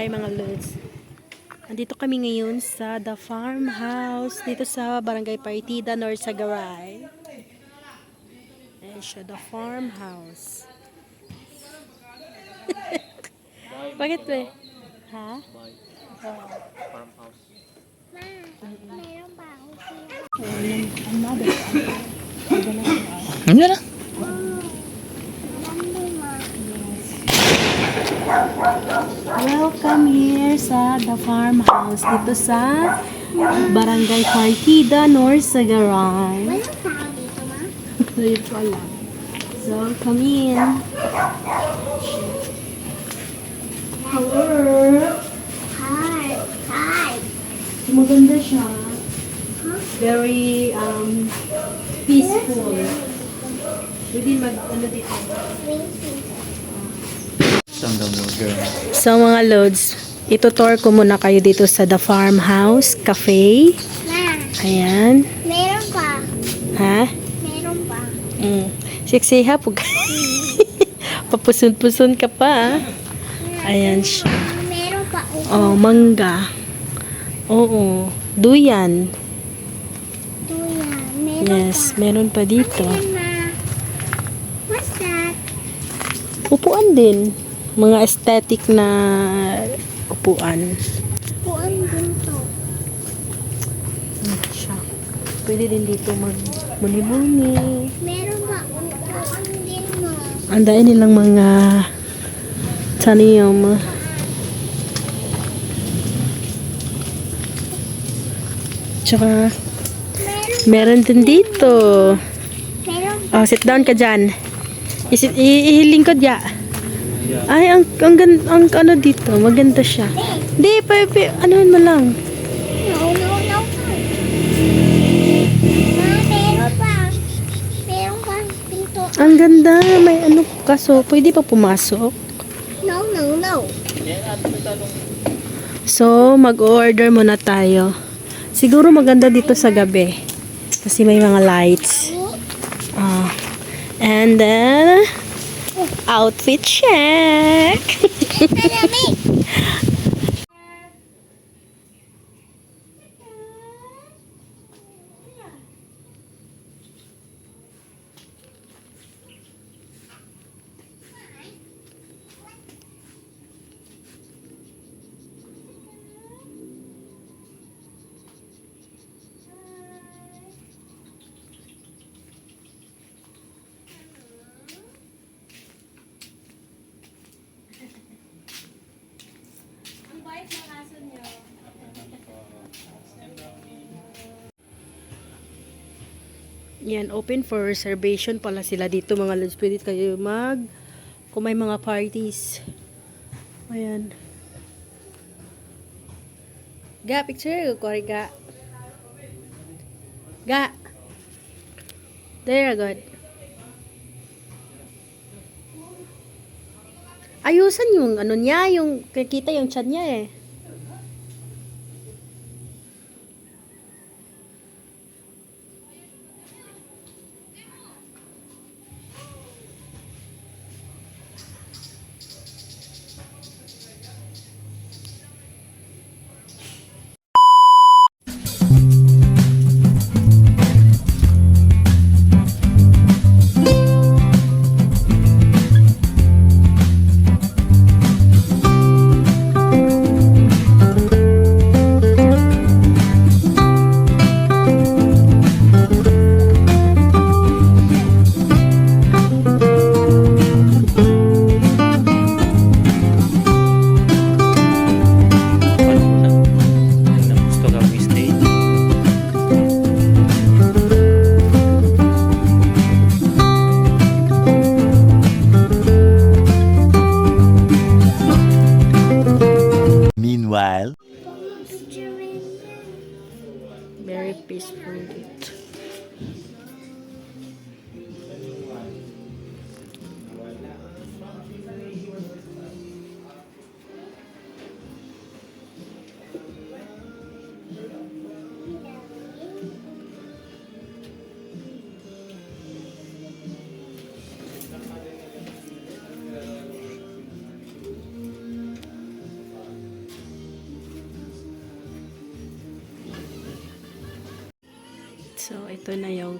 Ay mga lods. Andito kami ngayon sa The Farmhouse dito sa Barangay Partida, North Sagaray. Ayan siya, The Farmhouse. Bakit ba? Ha? Farmhouse. Meron pa ako siya. Ang mother. Ano na? Welcome here sa The Farmhouse dito sa Barangay Partida, North Sagaray. Walang tao dito, ma? Dito lang. So, come in. Hello. Hi. Hi. Maganda siya. Very peaceful. Pwede ano dito. Saan daw mo, girl? So mga loads, itutour ko muna kayo dito sa The Farmhouse Cafe. Ma, Ayan. meron pa. Ha? Meron pa. Sexy ha? Papusun-pusun ka pa. Ayan siya. Meron pa. Oh, mangga. Oo. Duyan. Tuya. Meron Yes, meron pa dito. pa. Ma. What's that? Upuan din. Mga aesthetic na upuan. Puan din to. Ayan siya. Pwede din dito mag-muni-muni. Meron pa. Puan din mo. Andain nilang mga taniyom. Tsaka, meron din dito. Meron Oh, sit down ka dyan. Ihiling ko dya. Ay, ang ano dito, maganda siya. Di, anuhin mo lang. No. Ma, meron pa. Meron pa dito. Ang ganda, may ano, kaso, pwede pa pumasok. No. So, mag-order muna tayo. Siguro maganda dito sa gabi. Kasi may mga lights. And then, outfit check. Malamig. Yan, open for reservation pala sila dito mga lods. Pwede kayo kung may mga parties. Ayan. Ga, picture ko, ga. Ga. There, good. Ayusan yung ano niya, yung kita yung chan niya eh. Gusto ka mag-stay? Meanwhile, Very peaceful dito. So, ito na yung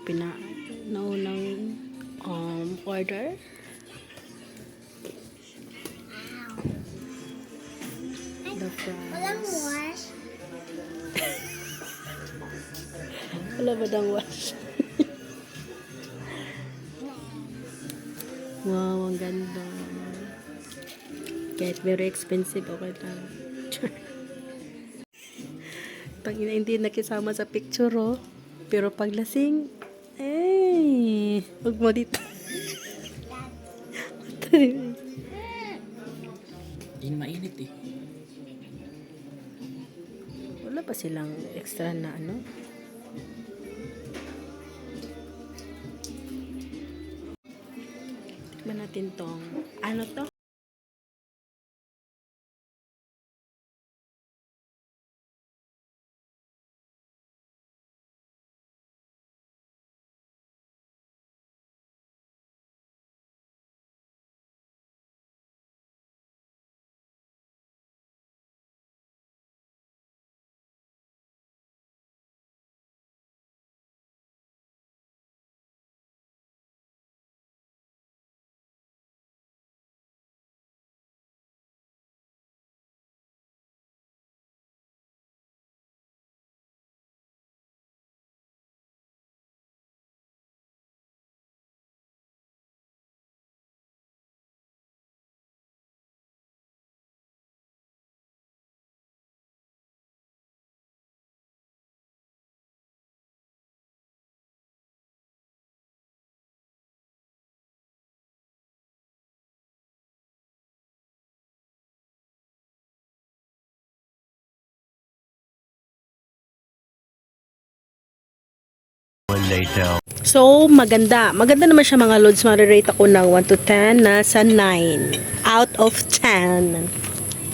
naunang order. The Walang fries. wash. Wala ba dang wash? Wow, ang ganda. Kahit very expensive, okay lang. Pag hindi nakisama sa picture, oh. Pero pag lasing, huwag mo dito. Hindi mainit eh. Wala pa silang extra na ano? Tikman natin tong, ano to? So, maganda. Maganda naman siya mga loads. Marirate ako ng 1 to 10. Nasa 9. Out of 10.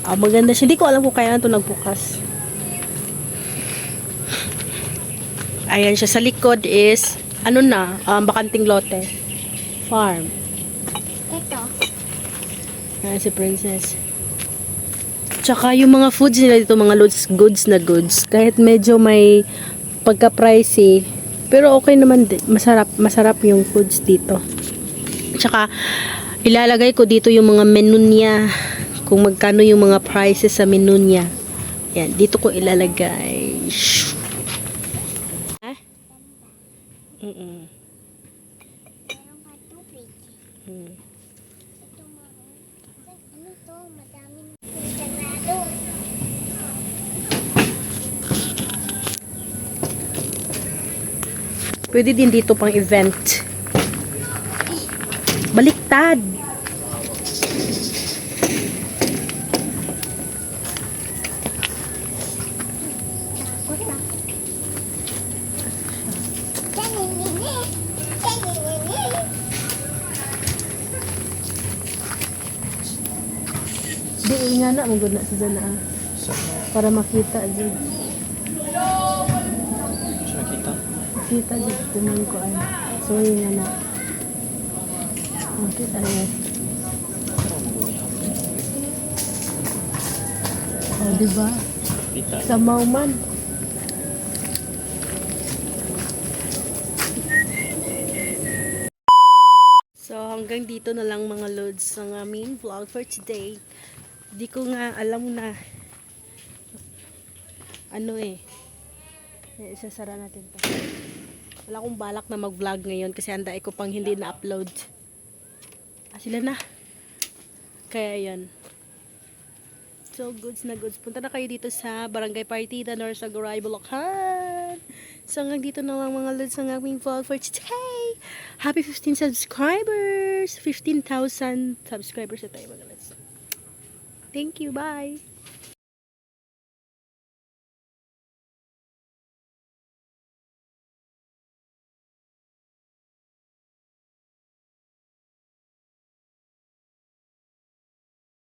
Maganda siya. Hindi ko alam kung kaya ito nagbukas. Ayan siya. Sa likod is, ano na, bakanting lote. Farm. Ito. Ayan si Princess. Tsaka yung mga foods nila dito, mga loads, goods na goods. Kahit medyo may pagka-pricey, pero okay naman din. Masarap yung foods dito. Tsaka, ilalagay ko dito yung mga menu niya. Kung magkano yung mga prices sa menu niya. Yan, dito ko ilalagay. Ha? Meron pa tubig. Hmm. Ito mga. Ano to? Madami na sarado. Pwede din dito pang event. Baliktad. Takot ako. Chaninini. Chaninini. Di nga na, magod na sa dana. Para makita dyan. Siya nakita? Makita dyan. Kuman ko ay. Sorry nga na. Makita rin. Diba? Kita. Sa Mauman. So, hanggang dito na lang mga loads ng aming vlog for today. Di ko nga alam na ano isasara natin to. Wala akong balak na mag-vlog ngayon kasi anday ko pang hindi na-upload. Sila na. Kaya yan. So, goods na goods. Punta na kayo dito sa Barangay Partida, North Sagaray, Bulacan. So, hanggang dito na lang mga loads ng aming vlog for today. Happy 15 subscribers! 15,000 subscribers na tayo mga loads. Thank you. Bye!